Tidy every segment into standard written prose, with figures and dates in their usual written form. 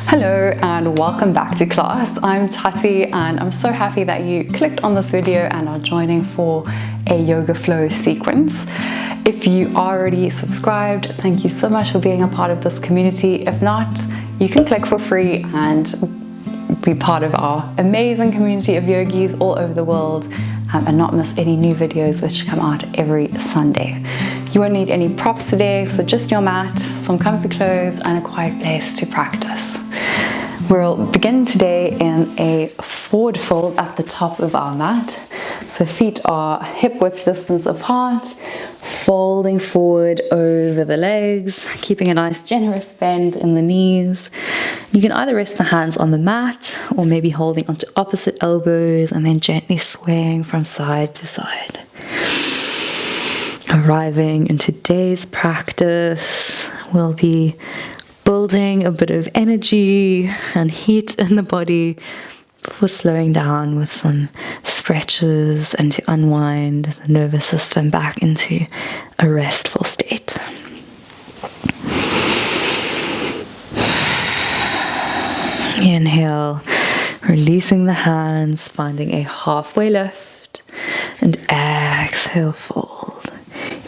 Hello and welcome back to class. I'm Tati and I'm so happy that you clicked on this video and are joining for a yoga flow sequence. If you are already subscribed, thank you so much for being a part of this community. If not, you can click for free and be part of our amazing community of yogis all over the world and not miss any new videos which come out every Sunday. You won't need any props today, so just your mat, some comfy clothes and a quiet place to practice. We'll begin today in a forward fold at the top of our mat. So feet are hip width distance apart, folding forward over the legs, keeping a nice generous bend in the knees. You can either rest the hands on the mat or maybe holding onto opposite elbows and then gently swaying from side to side. Arriving in today's practice, we'll be building a bit of energy and heat in the body before slowing down with some stretches and to unwind the nervous system back into a restful state. Inhale, releasing the hands, finding a halfway lift, and exhale, fold.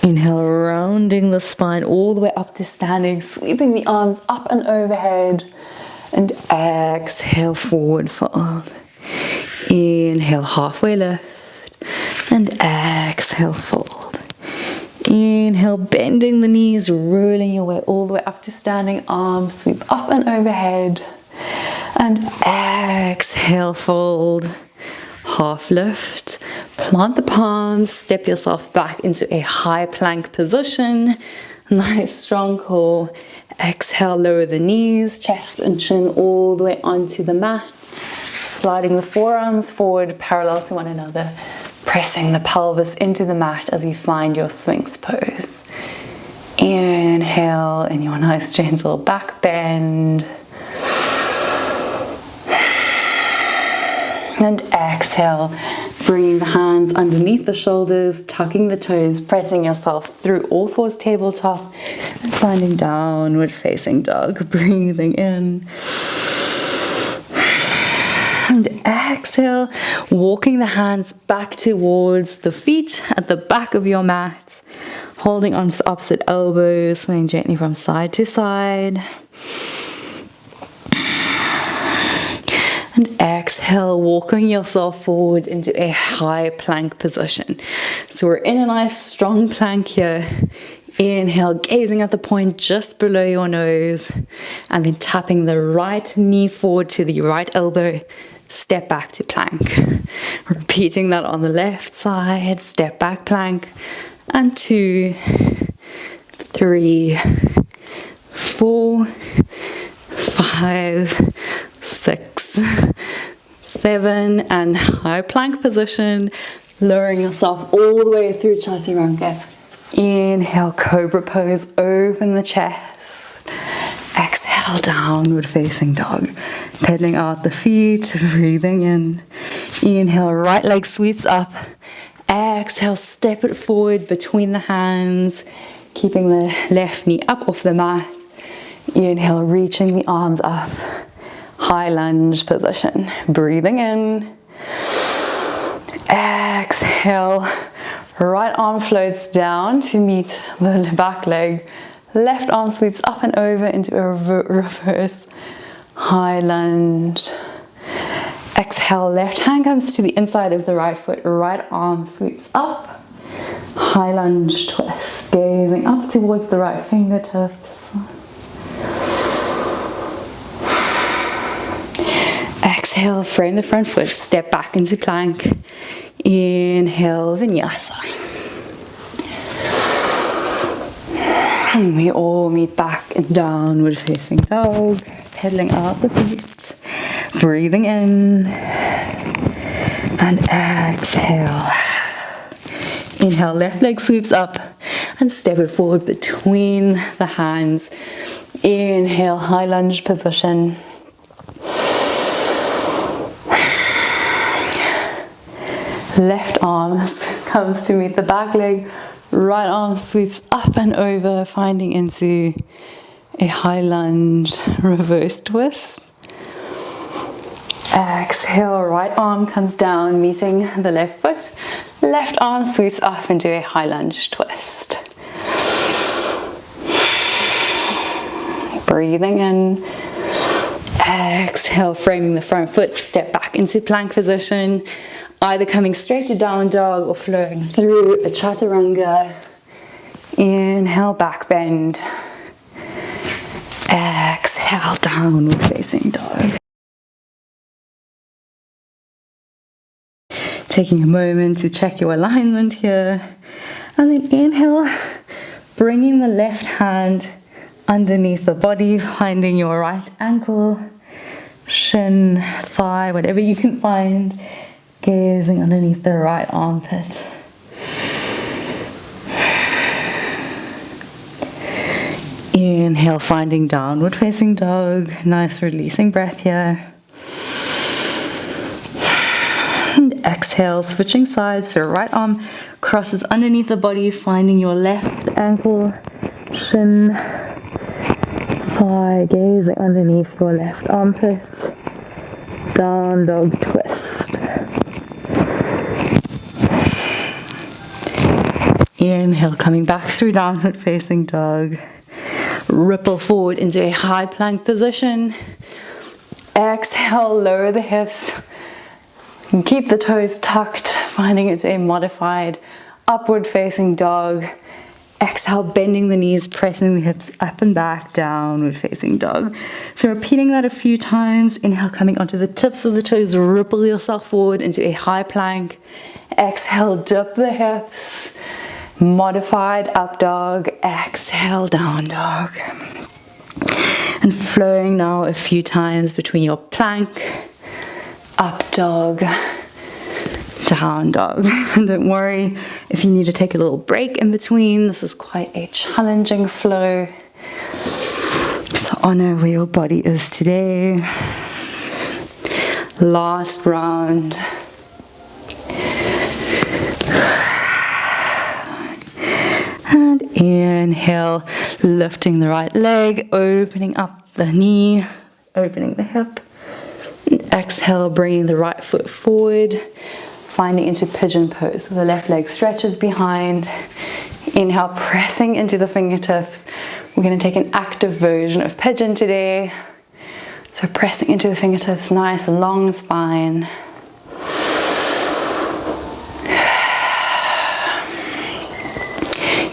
Inhale, rounding the spine all the way up to standing, sweeping the arms up and overhead, and exhale, forward fold. Inhale, halfway lift, and exhale, fold. Inhale, bending the knees, rolling your way all the way up to standing, arms sweep up and overhead, and exhale, fold. Half lift, plant the palms, step yourself back into a high plank position. Nice strong core. Exhale, lower the knees, chest and chin all the way onto the mat. Sliding the forearms forward parallel to one another. Pressing the pelvis into the mat as you find your Sphinx pose. Inhale in your nice gentle back bend. And exhale, bringing the hands underneath the shoulders, tucking the toes, pressing yourself through all fours tabletop, and finding downward facing dog. Breathing in. And exhale, walking the hands back towards the feet at the back of your mat, holding onto the opposite elbows, swaying gently from side to side. And exhale, walking yourself forward into a high plank position. So we're in a nice strong plank here. Inhale, gazing at the point just below your nose, and then tapping the right knee forward to the right elbow. Step back to plank. Repeating that on the left side. Step back plank. And 2, 3, 4, 5, 6, 7, and high plank position, lowering yourself all the way through chaturanga. Inhale, cobra pose, open the chest. Exhale, downward facing dog. Pedaling out the feet, breathing in. Inhale, right leg sweeps up. Exhale, step it forward between the hands, keeping the left knee up off the mat. Inhale, reaching the arms up. High lunge position. Breathing in. Exhale. Right arm floats down to meet the back leg. Left arm sweeps up and over into a reverse high lunge. Exhale. Left hand comes to the inside of the right foot. Right arm sweeps up. High lunge twist. Gazing up towards the right fingertips. Exhale, frame the front foot, step back into plank. Inhale, vinyasa. And we all meet back in downward facing dog, pedaling out the feet, breathing in, and exhale. Inhale, left leg sweeps up and step it forward between the hands. Inhale, high lunge position. Left arm comes to meet the back leg, right arm sweeps up and over, finding into a high lunge reverse twist. Exhale, right arm comes down, meeting the left foot. Left arm sweeps up into a high lunge twist. Breathing in. Exhale, framing the front foot, step back into plank position, either coming straight to down dog or flowing through a chaturanga. Inhale, back bend. Exhale, downward facing dog. Taking a moment to check your alignment here. And then inhale, bringing the left hand underneath the body, finding your right ankle, shin, thigh, whatever you can find, gazing underneath the right armpit. Inhale, finding downward facing dog. Nice releasing breath here. And exhale, switching sides, so right arm crosses underneath the body, finding your left ankle, shin, thigh, gazing underneath your left armpit. Down dog twist. Inhale, coming back through downward facing dog. Ripple forward into a high plank position. Exhale, lower the hips. Keep the toes tucked, finding into a modified upward facing dog. Exhale, bending the knees, pressing the hips up and back, downward facing dog. So repeating that a few times. Inhale, coming onto the tips of the toes, ripple yourself forward into a high plank. Exhale, dip the hips. Modified up dog. Exhale, down dog. And flowing now a few times between your plank, up dog, down dog. And don't worry if you need to take a little break in between. This is quite a challenging flow. So honor where your body is today. Last round. And inhale, lifting the right leg, opening up the knee, opening the hip. And exhale, bringing the right foot forward, finding into pigeon pose. So the left leg stretches behind. Inhale, pressing into the fingertips. We're going to take an active version of pigeon today. So pressing into the fingertips, nice long spine.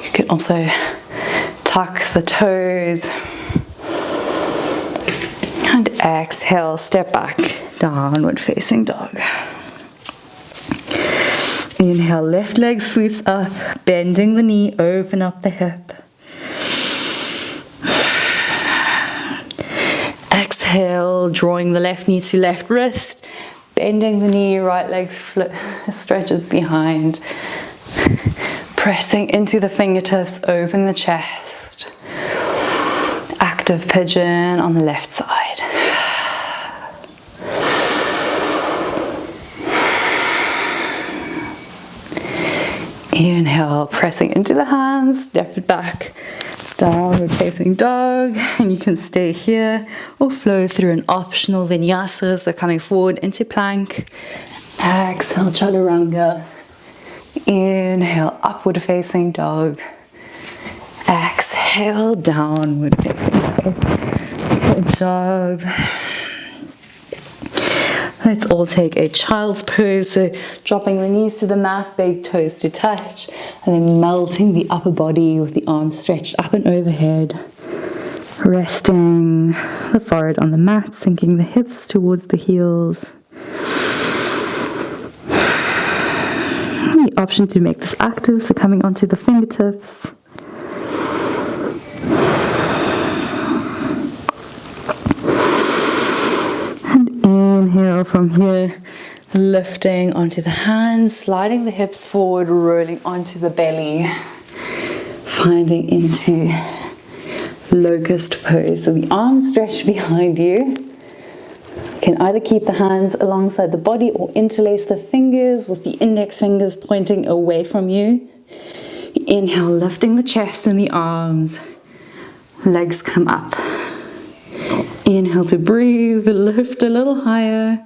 You can also tuck the toes. And exhale, step back, downward facing dog. Inhale, left leg sweeps up, bending the knee, open up the hip. Exhale, drawing the left knee to left wrist, bending the knee, right leg stretches behind. Pressing into the fingertips, open the chest. Active pigeon on the left side. Inhale, pressing into the hands, step it back, downward facing dog, and you can stay here or flow through an optional vinyasa, so coming forward into plank. Exhale, chaturanga. Inhale, upward facing dog. Exhale, downward facing dog. Good job. Let's all take a child's pose, so dropping the knees to the mat, big toes to touch, and then melting the upper body with the arms stretched up and overhead. Resting the forehead on the mat, sinking the hips towards the heels. The option to make this active, so coming onto the fingertips. Inhale from here, lifting onto the hands, sliding the hips forward, rolling onto the belly, finding into locust pose. So the arms stretch behind you. You can either keep the hands alongside the body or interlace the fingers with the index fingers pointing away from you. Inhale, lifting the chest and the arms. Legs come up. Inhale to breathe, lift a little higher.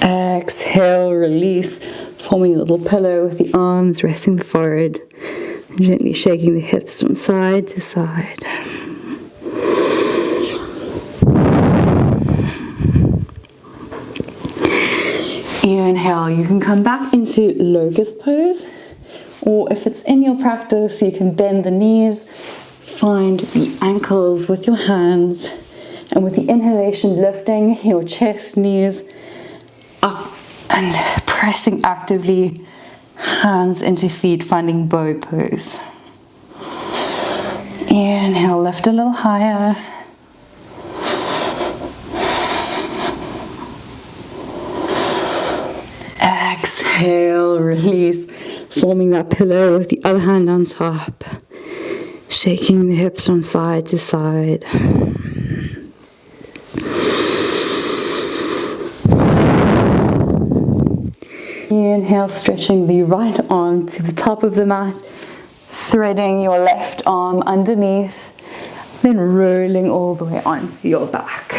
Exhale, release, forming a little pillow with the arms resting the forehead, and gently shaking the hips from side to side. Inhale, you can come back into locust pose, or if it's in your practice, you can bend the knees, find the ankles with your hands, and with the inhalation, lifting your chest, knees up and pressing actively, hands into feet, finding bow pose. Inhale, lift a little higher. Exhale, release, forming that pillow with the other hand on top, shaking the hips from side to side. Inhale, stretching the right arm to the top of the mat, threading your left arm underneath, then rolling all the way onto your back.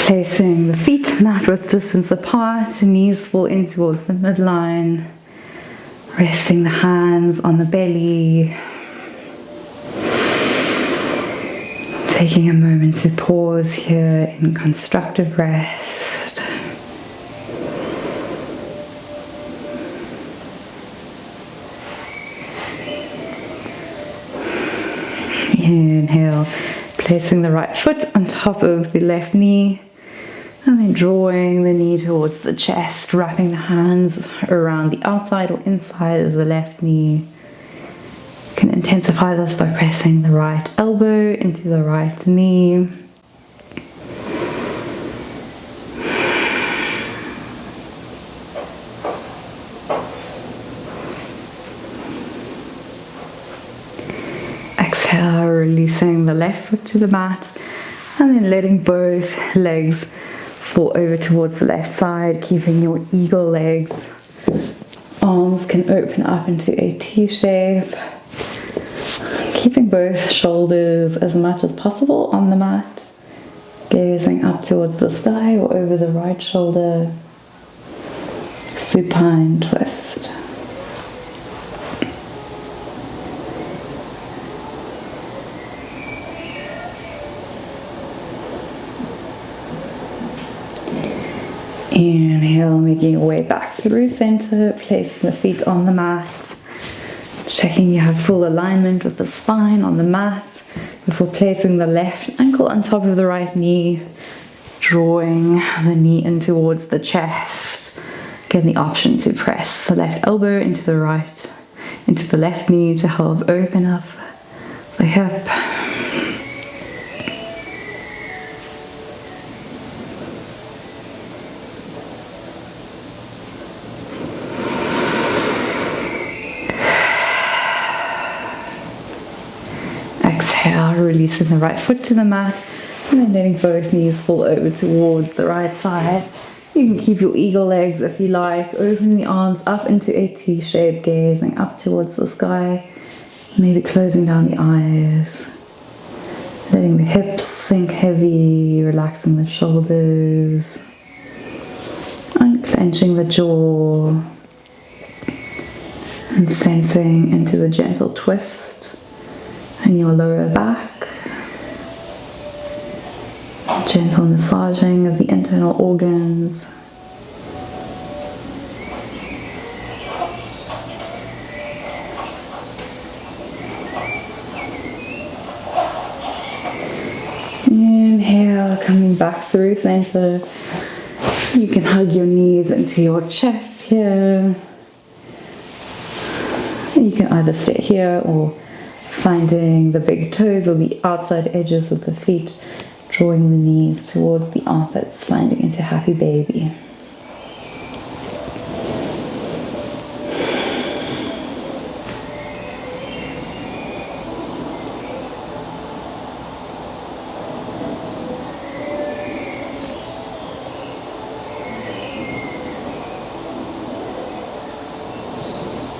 Placing the feet mat width distance apart, knees fall in towards the midline, resting the hands on the belly. Taking a moment to pause here in constructive rest. Inhale, placing the right foot on top of the left knee, and then drawing the knee towards the chest, wrapping the hands around the outside or inside of the left knee. You can intensify this by pressing the right elbow into the right knee. Exhale, releasing the left foot to the mat, and then letting both legs fall over towards the left side, keeping your eagle legs. Arms can open up into a T shape. Keeping both shoulders as much as possible on the mat, gazing up towards the sky or over the right shoulder. Supine twist. Inhale, making your way back through center, placing the feet on the mat, checking you have full alignment with the spine on the mat before placing the left ankle on top of the right knee, drawing the knee in towards the chest. Get the option to press the left elbow into the left knee to help open up the hip. Exhale, releasing the right foot to the mat, and then letting both knees fall over towards the right side. You can keep your eagle legs if you like, opening the arms up into a T shape, gazing up towards the sky, maybe closing down the eyes. Letting the hips sink heavy, relaxing the shoulders, unclenching the jaw, and sensing into the gentle twist in your lower back. Gentle massaging of the internal organs. Inhale, coming back through center. You can hug your knees into your chest here. You can either stay here or finding the big toes or the outside edges of the feet, drawing the knees towards the armpits, sliding into happy baby.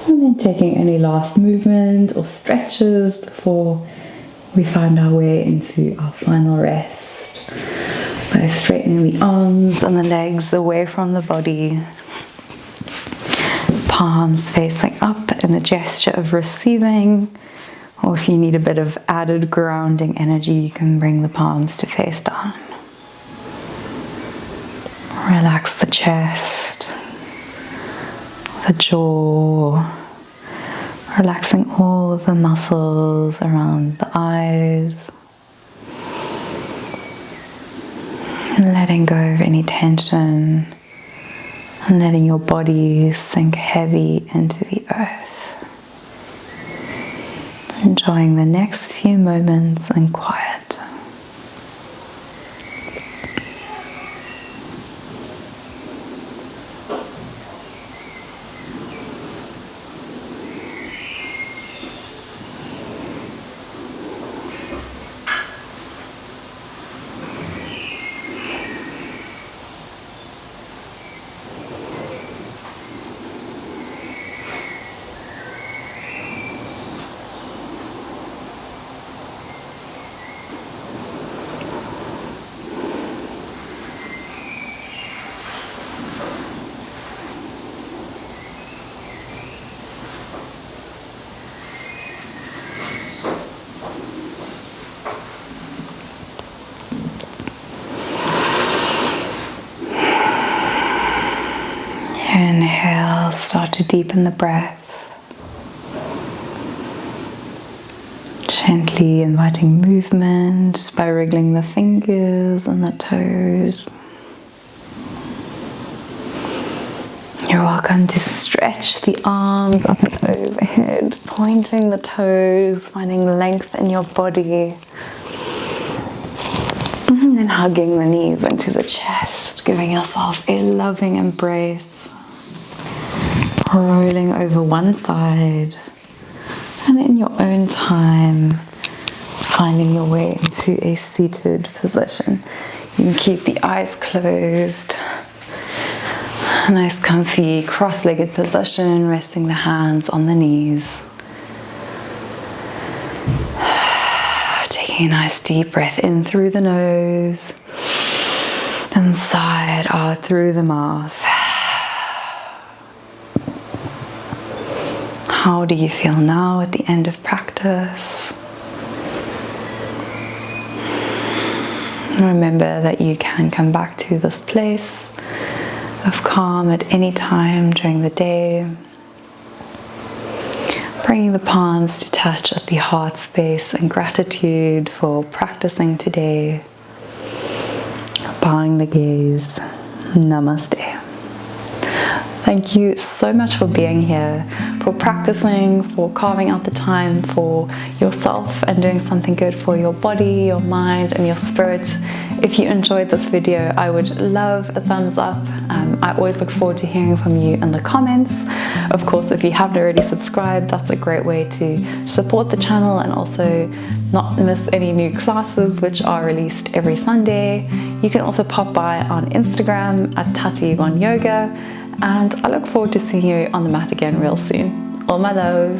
And then taking any last movement or stretches before we find our way into our final rest by straightening the arms and the legs away from the body, palms facing up in a gesture of receiving, or if you need a bit of added grounding energy, you can bring the palms to face down. Relax the chest, the jaw, relaxing all of the muscles around the eyes, and letting go of any tension and letting your body sink heavy into the earth. Enjoying the next few moments in quiet. Inhale, start to deepen the breath. Gently inviting movement by wriggling the fingers and the toes. You're welcome to stretch the arms up and overhead, pointing the toes, finding length in your body. And then hugging the knees into the chest, giving yourself a loving embrace. Rolling over one side, and in your own time finding your way into a seated position. You can keep the eyes closed, a nice comfy cross-legged position, resting the hands on the knees. Taking a nice deep breath in through the nose and sigh out through the mouth. How do you feel now at the end of practice? Remember that you can come back to this place of calm at any time during the day. Bringing the palms to touch at the heart space in gratitude for practicing today. Bowing the gaze. Namaste. Thank you so much for being here, for practicing, for carving out the time for yourself and doing something good for your body, your mind and your spirit. If you enjoyed this video, I would love a thumbs up. I always look forward to hearing from you in the comments. Of course, if you haven't already subscribed, that's a great way to support the channel and also not miss any new classes which are released every Sunday. You can also pop by on Instagram at Tati1yoga. And I look forward to seeing you on the mat again real soon. All my love.